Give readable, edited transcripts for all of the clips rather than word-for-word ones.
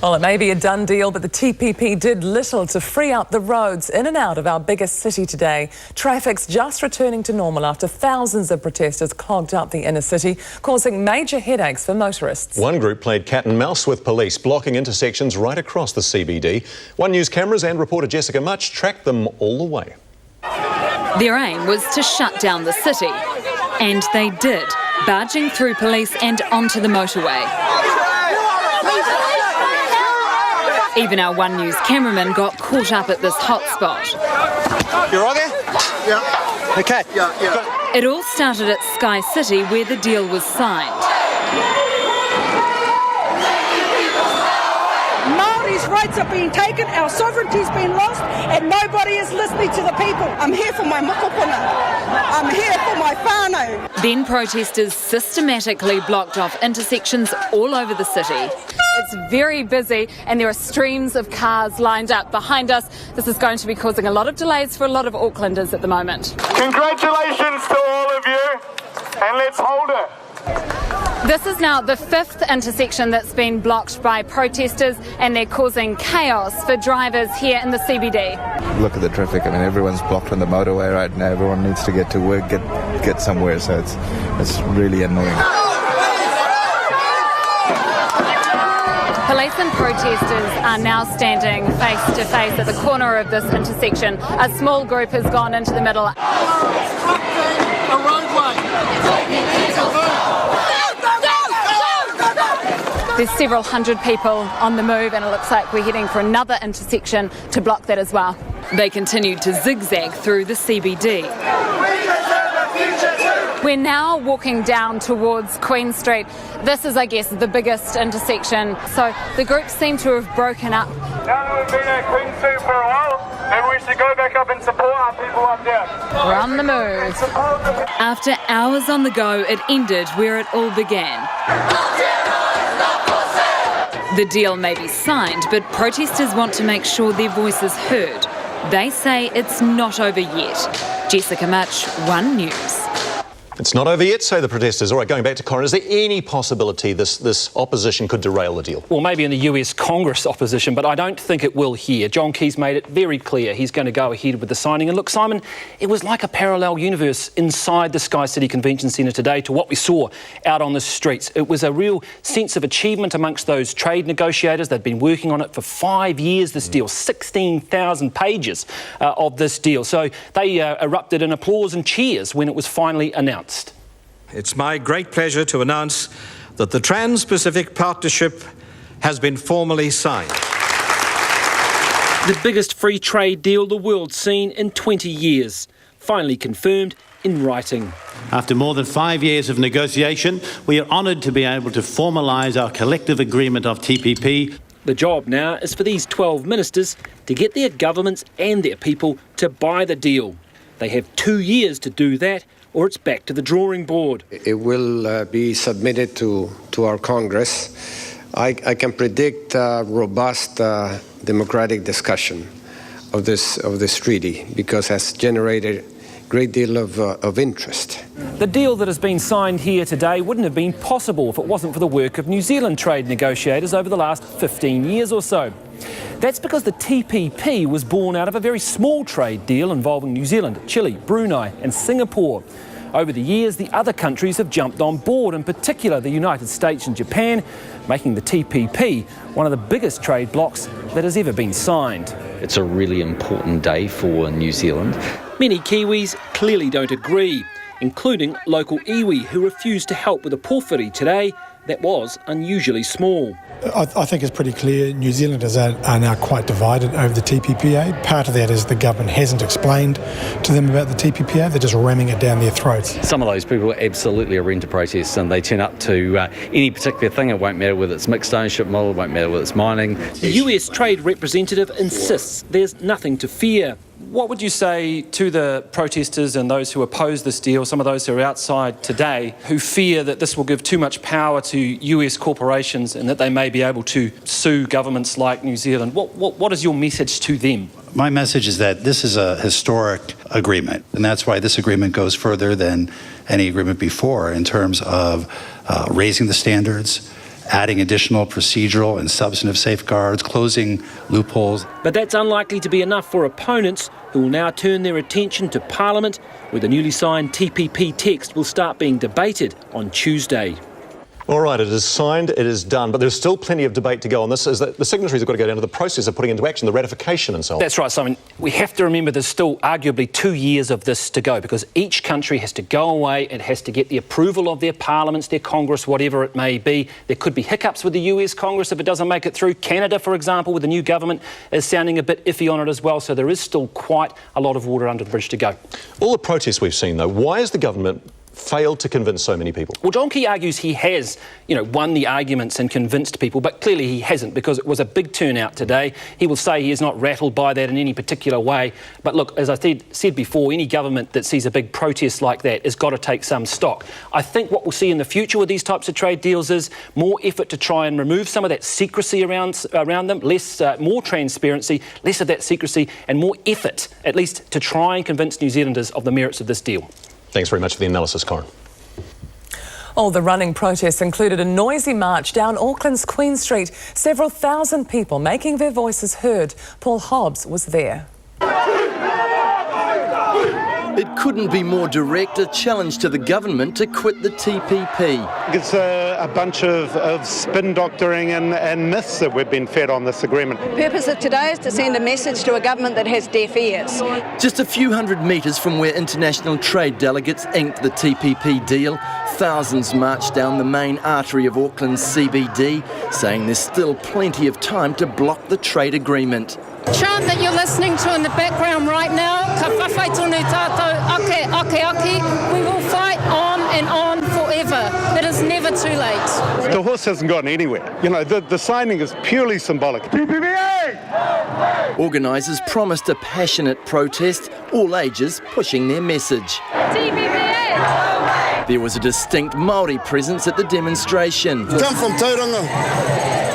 Well, it may be a done deal, but the TPP did little to free up the roads in and out of our biggest city today. Traffic's just returning to normal after thousands of protesters clogged up the inner city, causing major headaches for motorists. One group played cat and mouse with police, blocking intersections right across the CBD. One News cameras and reporter Jessica Much tracked them all the way. Their aim was to shut down the city, and they did, barging through police and onto the motorway. Even our One News cameraman got caught up at this hotspot. You right there? Yeah. Okay. Yeah. It all started at Sky City, where the deal was signed. Māori's rights are being taken, our sovereignty's been lost, and nobody is listening to the people. I'm here for my mokopuna. I'm here for my whānau. Then protesters systematically blocked off intersections all over the city. It's very busy and there are streams of cars lined up behind us. This is going to be causing a lot of delays for a lot of Aucklanders at the moment. Congratulations to all of you, and let's hold it. This is now the fifth intersection that's been blocked by protesters, and they're causing chaos for drivers here in the CBD. Look at the traffic. I mean, everyone's blocked on the motorway right now. Everyone needs to get to work, get somewhere, so it's really annoying. Police and protesters are now standing face to face at the corner of this intersection. A small group has gone into the middle. There's several hundred people on the move, and it looks like we're heading for another intersection to block that as well. They continued to zigzag through the CBD. We're now walking down towards Queen Street. This is, I guess, the biggest intersection. So the groups seem to have broken up. Now that we've been at Queen Street for a while, maybe we should go back up and support our people up there. We're on the move. After hours on the go, it ended where it all began. The deal may be signed, but protesters want to make sure their voice is heard. They say it's not over yet. Jessica Much, One News. It's not over yet, say the protesters. All right, going back to Corin, is there any possibility this opposition could derail the deal? Well, maybe in the US Congress opposition, but I don't think it will here. John Key's made it very clear he's going to go ahead with the signing. And look, Simon, it was like a parallel universe inside the Sky City Convention Centre today to what we saw out on the streets. It was a real sense of achievement amongst those trade negotiators. They'd been working on it for 5 years, this deal, 16,000 pages of this deal. So they erupted in applause and cheers when it was finally announced. It's my great pleasure to announce that the Trans-Pacific Partnership has been formally signed. The biggest free trade deal the world's seen in 20 years, finally confirmed in writing. After more than 5 years of negotiation, we are honoured to be able to formalise our collective agreement of TPP. The job now is for these 12 ministers to get their governments and their people to buy the deal. They have 2 years to do that, or it's back to the drawing board. It will be submitted to our Congress. I can predict robust democratic discussion of this treaty because it has generated a great deal of interest. The deal that has been signed here today wouldn't have been possible if it wasn't for the work of New Zealand trade negotiators over the last 15 years or so. That's because the TPP was born out of a very small trade deal involving New Zealand, Chile, Brunei and Singapore. Over the years, the other countries have jumped on board, in particular the United States and Japan, making the TPP one of the biggest trade blocs that has ever been signed. It's a really important day for New Zealand. Many Kiwis clearly don't agree, including local iwi who refused to help with a porphyry today that was unusually small. I think it's pretty clear New Zealanders are now quite divided over the TPPA. Part of that is the government hasn't explained to them about the TPPA. They're just ramming it down their throats. Some of those people absolutely are into protests and they turn up to any particular thing. It won't matter whether it's mixed ownership model, it won't matter whether it's mining. The US trade representative insists there's nothing to fear. What would you say to the protesters and those who oppose this deal, some of those who are outside today, who fear that this will give too much power to US corporations and that they may be able to sue governments like New Zealand? What is your message to them? My message is that this is a historic agreement, and that's why this agreement goes further than any agreement before in terms of raising the standards adding additional procedural and substantive safeguards, closing loopholes. But that's unlikely to be enough for opponents, who will now turn their attention to Parliament, where the newly signed TPP text will start being debated on Tuesday. All right, it is signed, it is done, but there's still plenty of debate to go on this. Is that the signatories have got to go down to the process of putting into action the ratification and so on. That's right, Simon. We have to remember there's still arguably 2 years of this to go, because each country has to go away and has to get the approval of their parliaments, their Congress, whatever it may be. There could be hiccups with the US Congress if it doesn't make it through. Canada, for example, with the new government, is sounding a bit iffy on it as well, so there is still quite a lot of water under the bridge to go. All the protests we've seen, though, why has the government failed to convince so many people? Well, John Key argues he has, won the arguments and convinced people, but clearly he hasn't, because it was a big turnout today. He will say he is not rattled by that in any particular way. But look, as I said before, any government that sees a big protest like that has got to take some stock. I think what we'll see in the future with these types of trade deals is more effort to try and remove some of that secrecy around them, more transparency, less of that secrecy, and more effort, at least, to try and convince New Zealanders of the merits of this deal. Thanks very much for the analysis, Corin. Oh, the running protests included a noisy march down Auckland's Queen Street. Several thousand people making their voices heard. Paul Hobbs was there. It couldn't be more direct, a challenge to the government to quit the TPP. It's a bunch of spin doctoring and myths that we've been fed on this agreement. The purpose of today is to send a message to a government that has deaf ears. Just a few hundred metres from where international trade delegates inked the TPP deal, thousands marched down the main artery of Auckland's CBD, saying there's still plenty of time to block the trade agreement. Chant that you're listening to in the background right now, ka whawhai tonu tātou, ake, we will fight on and on forever. It is never too late. The horse hasn't gone anywhere. The signing is purely symbolic. TPP! Organisers promised a passionate protest, all ages pushing their message. TPP! There was a distinct Māori presence at the demonstration. Come from Tauranga.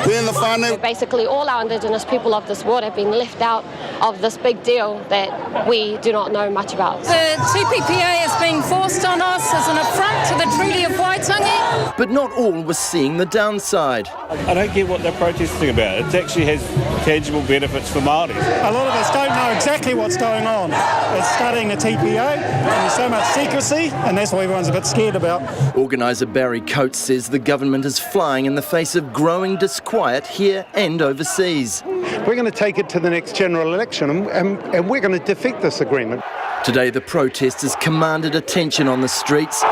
We're in the whānau. Basically, all our Indigenous people of this world have been left out of this big deal that we do not know much about. The TPPA is being forced on us as an affront to the Treaty of Waitangi. But not all were seeing the downside. I don't get what they're protesting about. It actually has tangible benefits for Māori. A lot of us don't know exactly what's going on. It's studying the TPA, and there's so much secrecy, and that's what everyone's a bit scared about. Organiser Barry Coates says the government is flying in the face of growing disquiet here and overseas. We're going to take it to the next general election and we're going to defeat this agreement. Today the protesters commanded attention on the streets.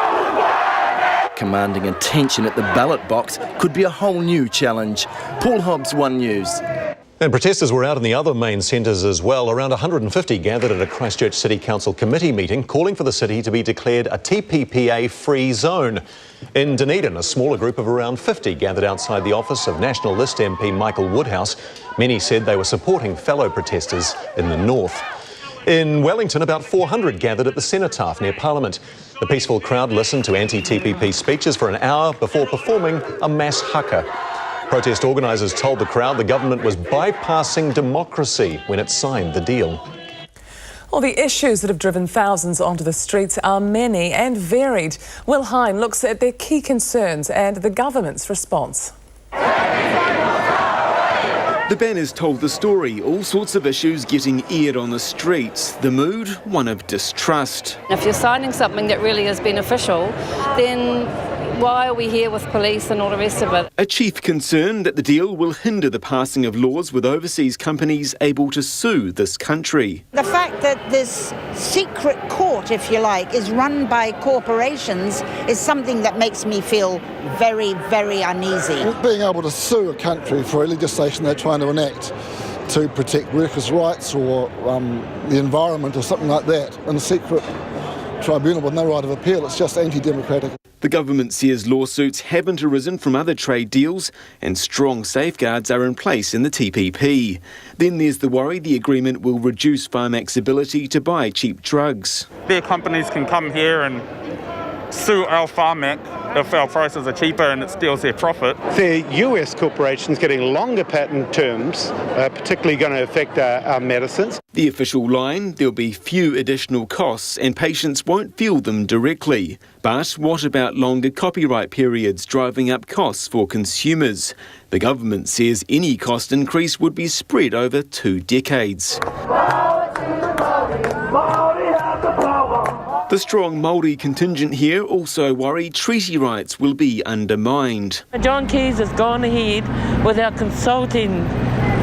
Commanding attention at the ballot box could be a whole new challenge. Paul Hobbs, One News. And protesters were out in the other main centres as well. Around 150 gathered at a Christchurch City Council committee meeting calling for the city to be declared a TPPA-free zone. In Dunedin, a smaller group of around 50 gathered outside the office of National List MP Michael Woodhouse. Many said they were supporting fellow protesters in the north. In Wellington, about 400 gathered at the Cenotaph near Parliament. The peaceful crowd listened to anti-TPP speeches for an hour before performing a mass haka. Protest organisers told the crowd the government was bypassing democracy when it signed the deal. Well, the issues that have driven thousands onto the streets are many and varied. Will Hine looks at their key concerns and the government's response. The banners told the story, all sorts of issues getting aired on the streets. The mood, one of distrust. If you're signing something that really is beneficial, then why are we here with police and all the rest of it? A chief concern that the deal will hinder the passing of laws with overseas companies able to sue this country. The fact that this secret court, if you like, is run by corporations is something that makes me feel very, very uneasy. Being able to sue a country for a legislation they're trying to enact to protect workers' rights or the environment or something like that in a secret tribunal with no right of appeal, it's just anti-democratic. The government says lawsuits haven't arisen from other trade deals and strong safeguards are in place in the TPP. Then there's the worry the agreement will reduce Pharmac's ability to buy cheap drugs. Their companies can come here and sue our farmers if our prices are cheaper and it steals their profit. The US corporations getting longer patent terms, particularly going to affect our medicines. The official line, there'll be few additional costs and patients won't feel them directly. But what about longer copyright periods driving up costs for consumers? The government says any cost increase would be spread over 2 decades. The strong Māori contingent here also worry treaty rights will be undermined. John Keys has gone ahead without consulting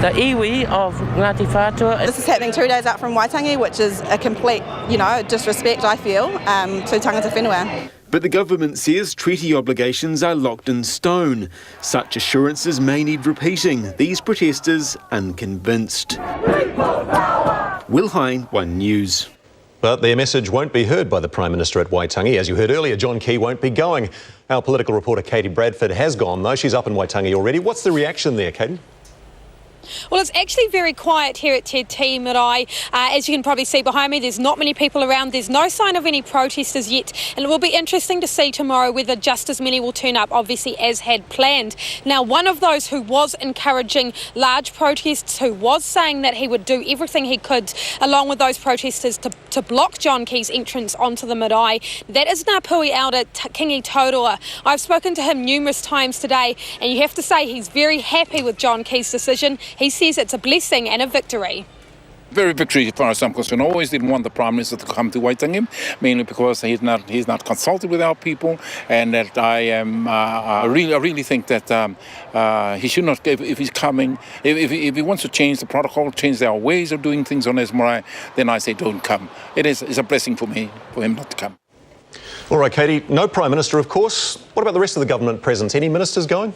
the iwi of Ngāti Whātua. This is happening 2 days out from Waitangi, which is a complete, disrespect, I feel, to tangata whenua. But the government says treaty obligations are locked in stone. Such assurances may need repeating. These protesters unconvinced. Will Hine, One News. But their message won't be heard by the Prime Minister at Waitangi. As you heard earlier, John Key won't be going. Our political reporter Katie Bradford has gone, though. She's up in Waitangi already. What's the reaction there, Katie? Well, it's actually very quiet here at Te Tii Marae. As you can probably see behind me, there's not many people around. There's no sign of any protesters yet. And it will be interesting to see tomorrow whether just as many will turn up, obviously, as had planned. Now, one of those who was encouraging large protests, who was saying that he would do everything he could, along with those protesters, to block John Key's entrance onto the marae, that is Ngāpui elder Kingi Tauroa. I've spoken to him numerous times today, and you have to say he's very happy with John Key's decision. He says it's a blessing and a victory. Very victory as far as I'm concerned. I always didn't want the Prime Minister to come to Waitangi, mainly because he's not consulted with our people, and that I really think that he should not, if he's coming, if he wants to change the protocol, change our ways of doing things on his marae, then I say don't come. It's a blessing for me, for him not to come. All right, Katie, no Prime Minister, of course. What about the rest of the government presence? Any ministers going?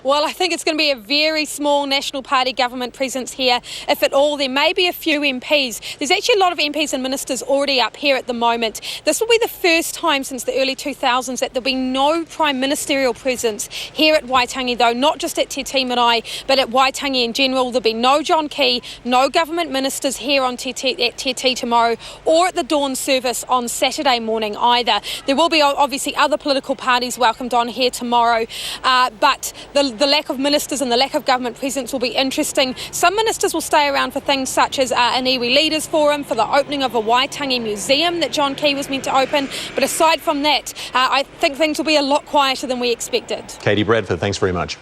Well, I think it's going to be a very small National Party government presence here, if at all. There may be a few MPs. There's actually a lot of MPs and ministers already up here at the moment. This will be the first time since the early 2000s that there'll be no prime ministerial presence here at Waitangi, though, not just at Te Tii Marae, but at Waitangi in general. There'll be no John Key, no government ministers here on at Te Tii tomorrow, or at the dawn service on Saturday morning either. There will be obviously other political parties welcomed on here tomorrow, but the lack of ministers and the lack of government presence will be interesting. Some ministers will stay around for things such as an iwi Leaders Forum, for the opening of a Waitangi museum that John Key was meant to open. But aside from that, I think things will be a lot quieter than we expected. Katie Bradford, thanks very much.